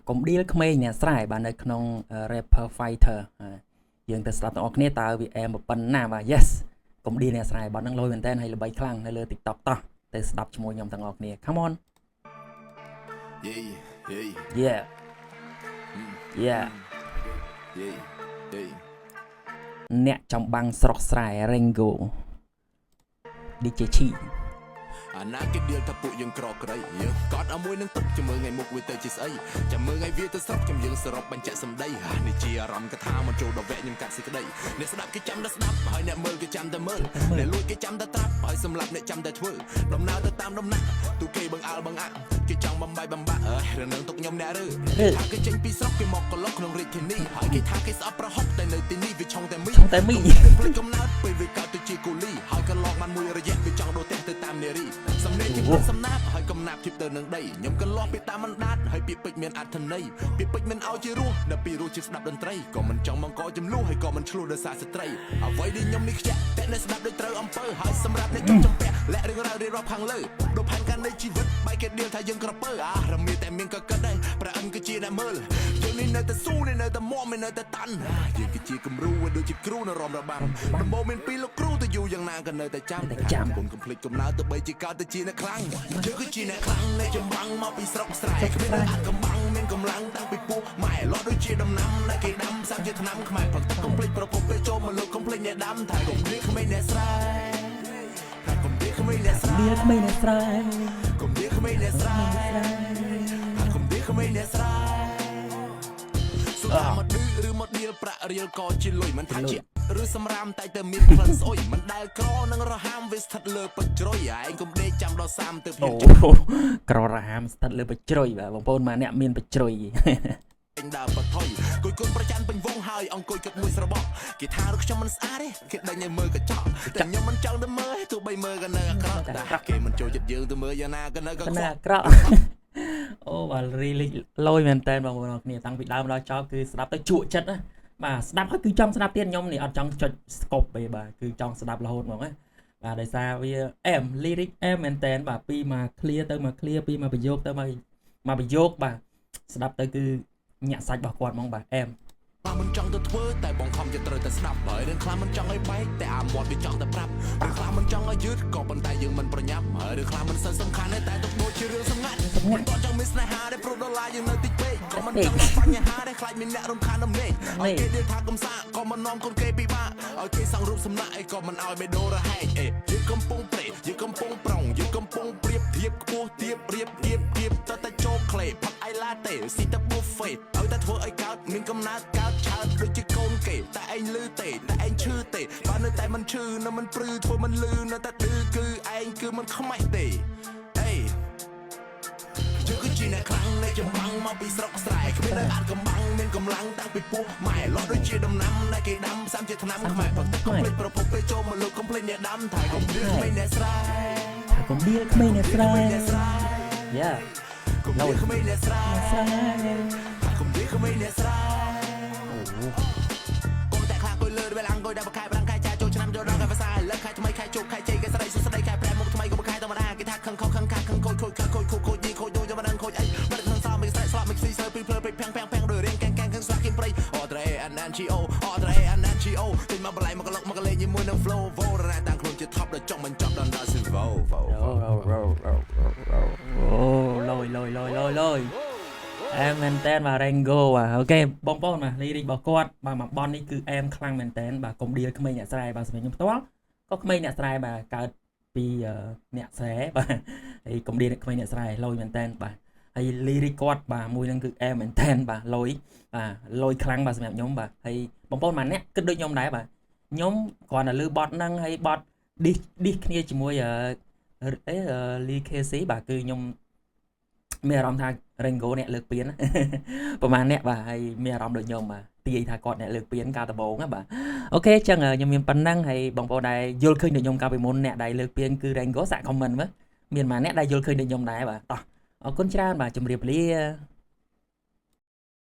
Cũng đi khmer nè sải bạn ở trong rapper fighter dương từ start of kia tao bị em một phần nào và yes cũng đi nè sải bạn đang lôi mình tên hay là bay khlang hay là tiktok to từ start cho môi nhom thằng ngọc nè come on yeah yeah nè trong băng sọc sải Rango đi chơi chiណាគេដៀលថាពួកយើងក្រក្រៃគាត់ឲ្យមួយនឹងទឹកចាំមើលថ្ងៃមុខវាទៅជាស្អីចាំមើលថ្ងៃវាទៅស្រុកចាំយើងសរុបបញ្ជាក់សម្ដីនេះជាអារម្មណ៍កថាមកចូលដល់វគ្គខ្ញុំកាត់សេចក្ដីអ្នកស្ដាប់គេចាំតែស្ដាប់ហើយអ្នកមើលគេចាំតែមើលអ្នកលួចគេចាំតែត្រាប់ហើយសម្រាប់អ្នកចាំតែធ្វើដំណើរទៅតាមដំណាក់ទូគេបង្អើលបង្អាក់គេចង់បំបាយបំបាក់រឿងនឹងទុកខ្ញុំអ្នករើថាគេចេញពីស្រុកគេមកកន្លុកក្នុងរាជធានីហើយគេថាគេស្អប់ប្រហុកតែនៅទីនេះវាឆុងតែមីភ្លេចកំណើតពេលវាកើតទៅជាគូលីហើយកន្លងបានមួយរយៈវាចង់ដូរផ្ទះទៅតាមនារីសំលេងជាសំណាប់ហើយកំណាប់ជិបទៅនឹងដីខ្ញុំកន្លោះពីតាមបណ្ដាតហើយពាក្យពេចន៍មានអត្ថន័យពាក្យពេចន៍មិនឲ្យជារស់ដល់ពីរស់ជាស្ដាប់តន្ត្រីក៏មិនចង់បង្កចំនួនហើយក៏មិនឆ្លោះដោយសារស្ត្រីអ្វីដែលខ្ញុំនេះខ្ជាក់តែអ្នកស្ដាប់ដូចត្រូវអំពើហើយសម្រាប់អ្នកចង់ចំពាក់លាក់រឿងរ៉ាវរៀបរាប់ខាងលើដូចផែនការនៃជីវិតបែកគេដៀលថាយើងក្រពើរមៀតែមានក៏គិតដែរប្រអិនគឺជាអ្នកមើលយើងនេះនៅតែស៊ូនេះនៅតែមមនៅតែតាន់យើងគឺជាគំរូដូចជាគ្រូនៅរំរបាំដំបូងមានពីរលោកគ្រូទៅយូរយ៉ាងណាក៏នៅតែចាំគុំកំភ្លេចកំណើទៅបីជាកើតទៅជាអ្នកខ្លាំងយើងគឺជាអ្នកខ្លាំងនៃចម្បាំងមកពីស្រុកស្រែគ្មានអាចកំបាំងមានកម្លាំងតាំងពីពោះម៉ែលោះដូចជាដំណាំដែលគេដាំសាំជាថ្នាំខ្មែរផឹកទឹកកំភ្លេចប្រពន្ធពេលចូលមកលើកំភ្លេចអ្នកដាំថាកំភ្លេចគ្មានអ្នកស្រែកំភ្លេចគ្មានអ្នកស្រែកំភ្លេចគ្មានអ្នកស្រែកំភ្លេចគ្មានអ្នកស្រែកំភ្លេចគ្មានអ្នកស្រែសុខមកឌឺឬមកដៀលប្រាក់រៀលក៏ជាលុយមិនថាជាឬសម្រាមតែទៅមានក្លិនស្អុយមិនដែលក្រនឹងរហាមវាស្ថិតលើបច្ជ្រុយឯងកុំដេកចាំដល់30ទៅពីក្ររហាមស្ថិតលើបច្ជ្រុយបាទបងប្អូនមកអ្នកមានបច្ជ្រុយពេញដើរបថុយគួយគុណប្រចាំពេញវងហើយអង្គុយគិតមួយស្របគេថារកខ្ញុំមិនស្អាតទេគេដេញឲ្យមើលកញ្ចក់តែខ្ញុំមិនចង់ទៅមើលទោះបីមើលក៏នៅអាក្រក់ដែរគេមិនចូលចិត្តយើងទៅមើលយ៉ាងណាក៏នៅក៏ខ្វក់អាក្រក់អូបាទ really លយមែនតើបងប្អូនគ្នាតាំងពីដើមដល់ចប់គឺស្ដាប់ទៅជក់ចិត្តណាបាទស្ដាប់ហើយគឺចង់ស្ដាប់ទៀតខ្ញុំនេះអត់ចង់ចុច scope ទេបាទគឺចង់ស្ដាប់រហូតហ្មងណាបាទដោយសារវាlyric មែនតើបាទពីមក clear ទៅមក clear ពីមកប្រយោគទៅមកប្រយោគបាទស្ដាប់ទៅគឺញាក់សាច់របស់គាត់ហ្មងបាទមិនចង់ទៅធ្វើតែបងខំចិត្តត្រូវតែស្ដាប់ហើយរឿងខ្លះមិនចង់ឲ្យបែកតែអាមាត់វាចង់តែប្រាប់រឿងខ្លះមិនចង់ឲ្យយឺតក៏ប៉ុន្តែយើងមិនប្រញាប់ហើយរឿងខ្លះមិនសូវសំខាន់តែទុកដូចជារឿងសម្ងាត់មិនតចង់មានស្នេហាដែលប្រូដុល្លារយើងនៅតិចពេកក៏មិនចង់មានបញ្ហាដែលខ្លាចមានអ្នករំខានដំណេកឲ្យគេនិយាយថាកំសាក៏មិននាំកូនគេពិបាកឲ្យគេសង់រូបសំណាក់អីក៏មិនឲ្យបេដូរហែកយើងកំពុងព្រេយើងកំពុងប្រងយើងកំពុងប្រៀបធៀបខ្ពស់ទៀបរៀបគៀបតតែចូលក្លេផឹកអីឡាតេស៊ីតែ buffet ឲ្យតែធ្វើឲ្យកើតមានកំណើតកើតឆើតដូចជាកូនគេតែឯងលឺទេតែឯងឈឺទេបើនៅតែមិនឈឺនៅមិនព្រឺធ្វើមិនលឺនៅតែឌឺគឺឯងគឺមិនខ្មាស់ទេអេយើងគឺជាអ្នកខ្លាំងនៃចម្បាំងមកពីស្រុកស្រែគ្មាននៅអាចកំបាំងមានកម្លាំងតាំងពីពោះម៉ែលោះដូចជាដំណាំដែលគេដាំសាំជាថ្នាំខ្មែរផឹកទឹកកំភ្លេចប្រភពពេលចូលមកលើកំភ្លេចអ្នកដាំថៃកំភ្លេចគ្មានអ្នកស្រែកំភ្លេចគ្មានអ្នកស្រែយ៉ាកំភ្លេចគ្មានអ្នកស្រែកំភ្លេចគ្មានអ្នកស្រែអូតែខ្លាគួយលើពេលអង្គុយដល់បកខែប្រាំងខែចាចូលឆ្នាំចូលដល់ខែភាសាលើខែថ្មីខែជោគខែជ័យគេស្រីសុស្ដីខែប្រែមុខថ្មីក៏បកខែធម្មតាគេថាខឹងខុសខឹងខាខឹងខូចខូចខឹងខូចខូចខូចយីខូចយកមិនដឹងខូចអីមិនដឹងសោមិនស្រែកស្លាប់មិនស៊ីសើពីភ្លើពេកភាំងដោយរៀងកែងខឹងស្លាប់គៀមព្រៃអត្រេអាន NGO អត្រេអាន NGO ទិញមកបល័យមកកលុកមកកលេងជាមួយនឹង flow វោរ៉ាតាំងខ្លួនជា top ដល់ចង់មិនចប់ដល់ដល់ silver លយមែនតើបាទ Rango បាទអូខេបងប្អូនបាទ lyric របស់គាត់បាទមួយបននេះគឺខ្លាំងមែនតើបាទកុំដៀលក្មេងអ្នកស្រែបាទសម្រាប់ខ្ញុំផ្ទាល់ក៏ក្មេងអ្នកស្រែបាទកើតពីអ្នកស្រែបាទហើយកុំដៀលក្មេងអ្នកស្រែលយមែនតើបាទហើយ lyric គាត់បាទមួយនឹងគឺមែនតើបាទលយខ្លាំងបាទសម្រាប់ខ្ញុំបាទហើយបងប្អូនម្នាក់គិតដូចខ្ញុំដែរបាទខ្ញុំគ្រាន់តែលើបត់ហ្នឹងហើយបត់ dis គ្នាជាមួយLee Casey បាទគឺខ្ញុំមានអារម្មណ៍ថា Rango អ្នកលើកពានប្រហែលអ្នកបាទហើយមានអារម្មណ៍ដូចខ្ញុំបាទទាយថាគាត់អ្នកលើកពានកាលដំបូងណាបាទអូខេចឹងខ្ញុំមានប៉ុណ្ណឹងហើយបងប្អូនដែលយល់ឃើញដូចខ្ញុំកាលពីមុនអ្នកដែលលើកពានគឺ Rango សាក comment មើលមានម៉ាអ្នកដែលយល់ឃើញដូចខ្ញុំដែរបាទតោះអរគុណច្រើនបាទជម្រាបលា